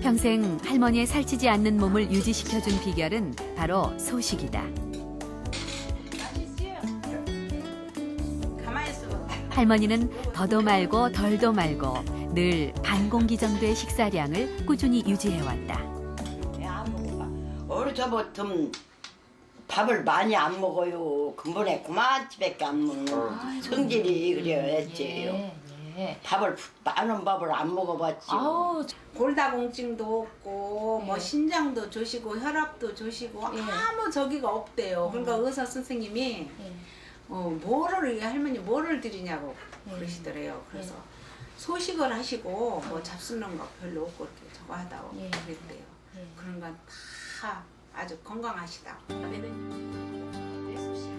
평생 할머니의 살찌지 않는 몸을 유지시켜준 비결은 바로 소식이다. 할머니는 더도 말고 덜도 말고 늘 반 공기 정도의 식사량을 꾸준히 유지해왔다. 어려서부터 밥을 많이 안 먹어요. 근본에 그만치밖에 안 먹는 성질이 그래야지요. 밥을 많은 밥을 안 먹어봤지요. 골다공증도 없고 뭐 신장도 좋으시고 혈압도 좋으시고 아무 저기가 없대요. 그러니까 의사 선생님이 뭐를 할머니 뭐를 드리냐고 그러시더래요. 그래서 소식을 하시고 뭐 잡수는 거 별로 없고 이렇게 저거 하다고 그랬대요. 그런 건 다 아주 건강하시다고.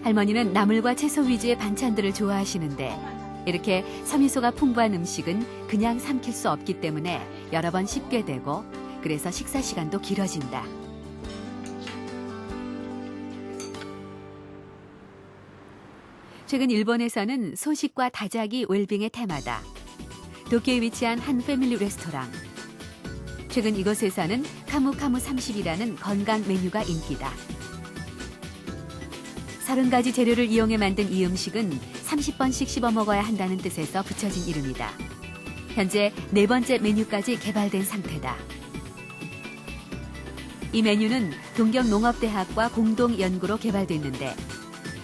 할머니는 나물과 채소 위주의 반찬들을 좋아하시는데 이렇게 섬유소가 풍부한 음식은 그냥 삼킬 수 없기 때문에 여러 번 씹게 되고 그래서 식사 시간도 길어진다. 최근 일본에서는 소식과 다자기 웰빙의 테마다. 도쿄에 위치한 한 패밀리 레스토랑. 최근 이곳에서는 카무카무 30이라는 건강 메뉴가 인기다. 30가지 재료를 이용해 만든 이 음식은 30번씩 씹어 먹어야 한다는 뜻에서 붙여진 이름이다. 현재 4번째 메뉴까지 개발된 상태다. 이 메뉴는 동경농업대학과 공동 연구로 개발됐는데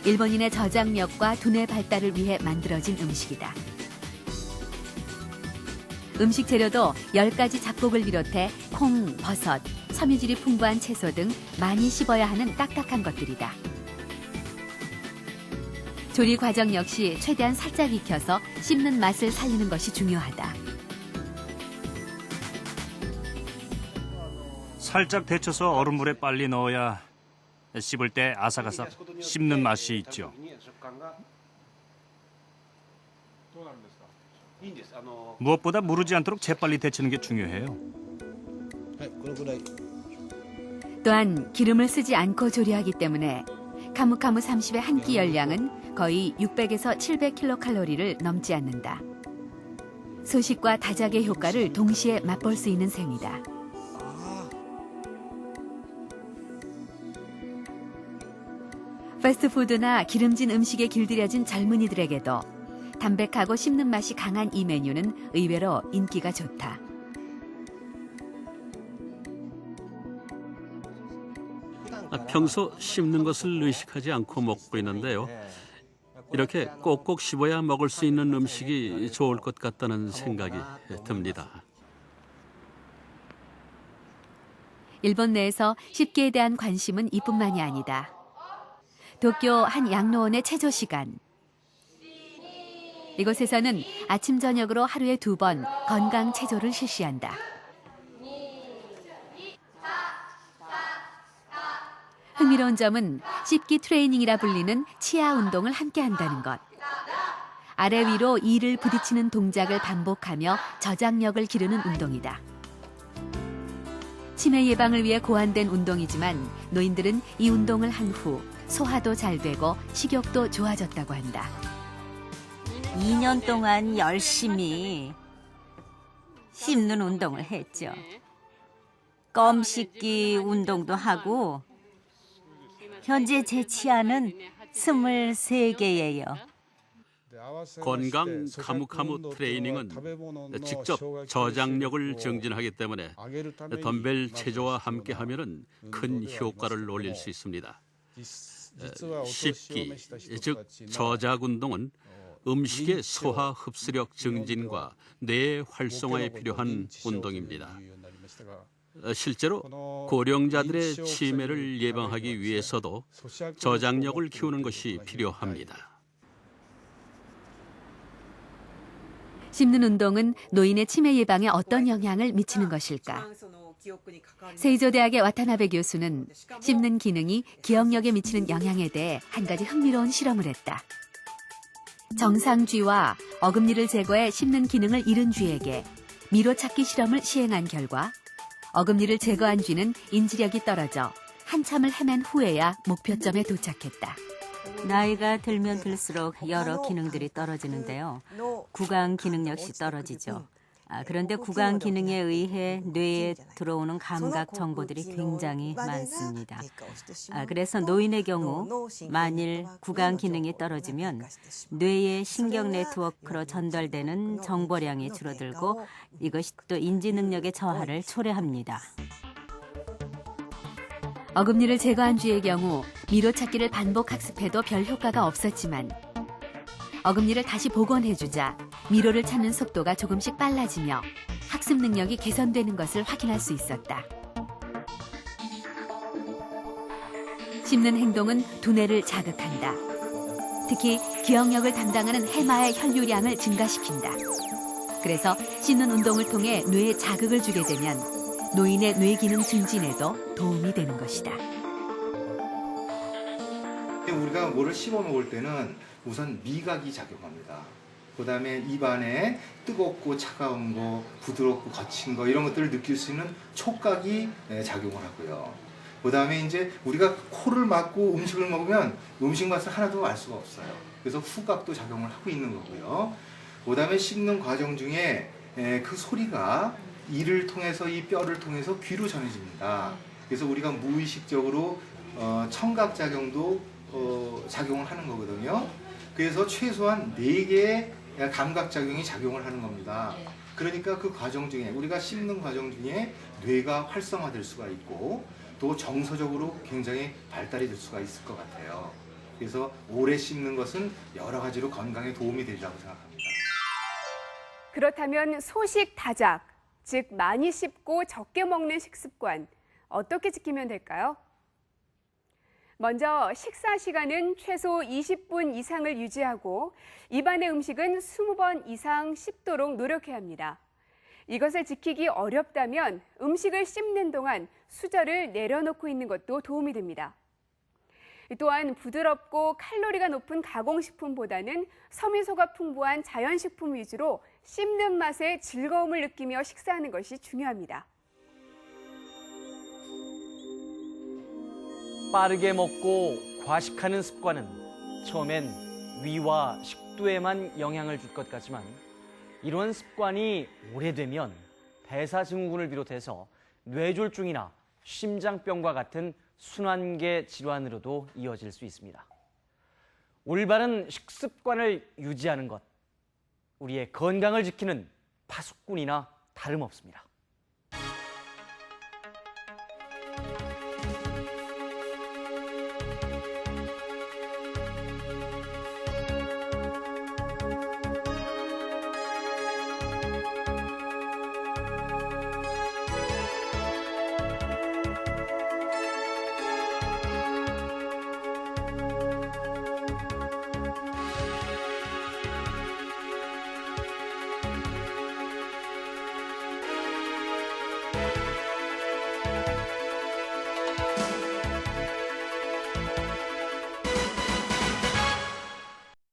일본인의 저장력과 두뇌 발달을 위해 만들어진 음식이다. 음식 재료도 10가지 잡곡을 비롯해 콩, 버섯, 섬유질이 풍부한 채소 등 많이 씹어야 하는 딱딱한 것들이다. 조리 과정 역시 최대한 살짝 익혀서 씹는 맛을 살리는 것이 중요하다. 살짝 데쳐서 얼음물에 빨리 넣어야 씹을 때 아삭아삭 씹는 맛이 있죠. 무엇보다 무르지 않도록 재빨리 데치는 게 중요해요. 또한 기름을 쓰지 않고 조리하기 때문에 카무카무 30의 한 끼 열량은 거의 600에서 700kcal를 넘지 않는다. 소식과 다작의 효과를 동시에 맛볼 수 있는 셈이다. 패스트푸드나 기름진 음식에 길들여진 젊은이들에게도 담백하고 씹는 맛이 강한 이 메뉴는 의외로 인기가 좋다. 평소 씹는 것을 의식하지 않고 먹고 있는데요. 이렇게 꼭꼭 씹어야 먹을 수 있는 음식이 좋을 것 같다는 생각이 듭니다. 일본 내에서 씹기에 대한 관심은 이뿐만이 아니다. 도쿄 한 양로원의 체조 시간. 이곳에서는 아침 저녁으로 하루에 2번 건강 체조를 실시한다. 흥미로운 점은 씹기 트레이닝이라 불리는 치아 운동을 함께 한다는 것. 아래 위로 이를 부딪히는 동작을 반복하며 저장력을 기르는 운동이다. 치매 예방을 위해 고안된 운동이지만 노인들은 이 운동을 한 후 소화도 잘 되고 식욕도 좋아졌다고 한다. 2년 동안 열심히 씹는 운동을 했죠. 껌 씹기 운동도 하고 현재 제 치아는 23개예요. 건강 카무카무 트레이닝은 직접 저장력을 증진하기 때문에 덤벨 체조와 함께 하면 큰 효과를 올릴 수 있습니다. 씹기, 즉 저작 운동은 음식의 소화 흡수력 증진과 뇌 활성화에 필요한 운동입니다. 실제로 고령자들의 치매를 예방하기 위해서도 저장력을 키우는 것이 필요합니다. 씹는 운동은 노인의 치매 예방에 어떤 영향을 미치는 것일까? 세이조 대학의 와타나베 교수는 씹는 기능이 기억력에 미치는 영향에 대해 한 가지 흥미로운 실험을 했다. 정상쥐와 어금니를 제거해 씹는 기능을 잃은 쥐에게 미로찾기 실험을 시행한 결과 어금니를 제거한 쥐는 인지력이 떨어져 한참을 헤맨 후에야 목표점에 도착했다. 나이가 들면 들수록 여러 기능들이 떨어지는데요. 구강 기능 역시 떨어지죠. 그런데 구강 기능에 의해 뇌에 들어오는 감각 정보들이 굉장히 많습니다. 그래서 노인의 경우 만일 구강 기능이 떨어지면 뇌의 신경 네트워크로 전달되는 정보량이 줄어들고 이것이 또 인지 능력의 저하를 초래합니다. 어금니를 제거한 쥐의 경우 미로찾기를 반복 학습해도 별 효과가 없었지만 어금니를 다시 복원해주자 미로를 찾는 속도가 조금씩 빨라지며 학습 능력이 개선되는 것을 확인할 수 있었다. 씹는 행동은 두뇌를 자극한다. 특히 기억력을 담당하는 해마의 혈류량을 증가시킨다. 그래서 씹는 운동을 통해 뇌에 자극을 주게 되면 노인의 뇌기능 증진에도 도움이 되는 것이다. 우리가 뭐를 씹어 먹을 때는 우선 미각이 작용합니다. 그 다음에 입안에 뜨겁고 차가운 거, 부드럽고 거친 거 이런 것들을 느낄 수 있는 촉각이 작용을 하고요. 그 다음에 이제 우리가 코를 막고 음식을 먹으면 음식 맛을 하나도 알 수가 없어요. 그래서 후각도 작용을 하고 있는 거고요. 그 다음에 씹는 과정 중에 그 소리가 이를 통해서 이 뼈를 통해서 귀로 전해집니다. 그래서 우리가 무의식적으로 청각작용도 작용을 하는 거거든요. 그래서 최소한 4개의 감각작용이 작용을 하는 겁니다. 그러니까 그 과정 중에 우리가 씹는 과정 중에 뇌가 활성화될 수가 있고 또 정서적으로 굉장히 발달이 될 수가 있을 것 같아요. 그래서 오래 씹는 것은 여러 가지로 건강에 도움이 되리라고 생각합니다. 그렇다면 소식 다작, 즉 많이 씹고 적게 먹는 식습관 어떻게 지키면 될까요? 먼저 식사 시간은 최소 20분 이상을 유지하고 입안의 음식은 20번 이상 씹도록 노력해야 합니다. 이것을 지키기 어렵다면 음식을 씹는 동안 수저를 내려놓고 있는 것도 도움이 됩니다. 또한 부드럽고 칼로리가 높은 가공식품보다는 섬유소가 풍부한 자연식품 위주로 씹는 맛에 즐거움을 느끼며 식사하는 것이 중요합니다. 빠르게 먹고 과식하는 습관은 처음엔 위와 식도에만 영향을 줄 것 같지만 이런 습관이 오래되면 대사증후군을 비롯해서 뇌졸중이나 심장병과 같은 순환계 질환으로도 이어질 수 있습니다. 올바른 식습관을 유지하는 것, 우리의 건강을 지키는 파수꾼이나 다름없습니다.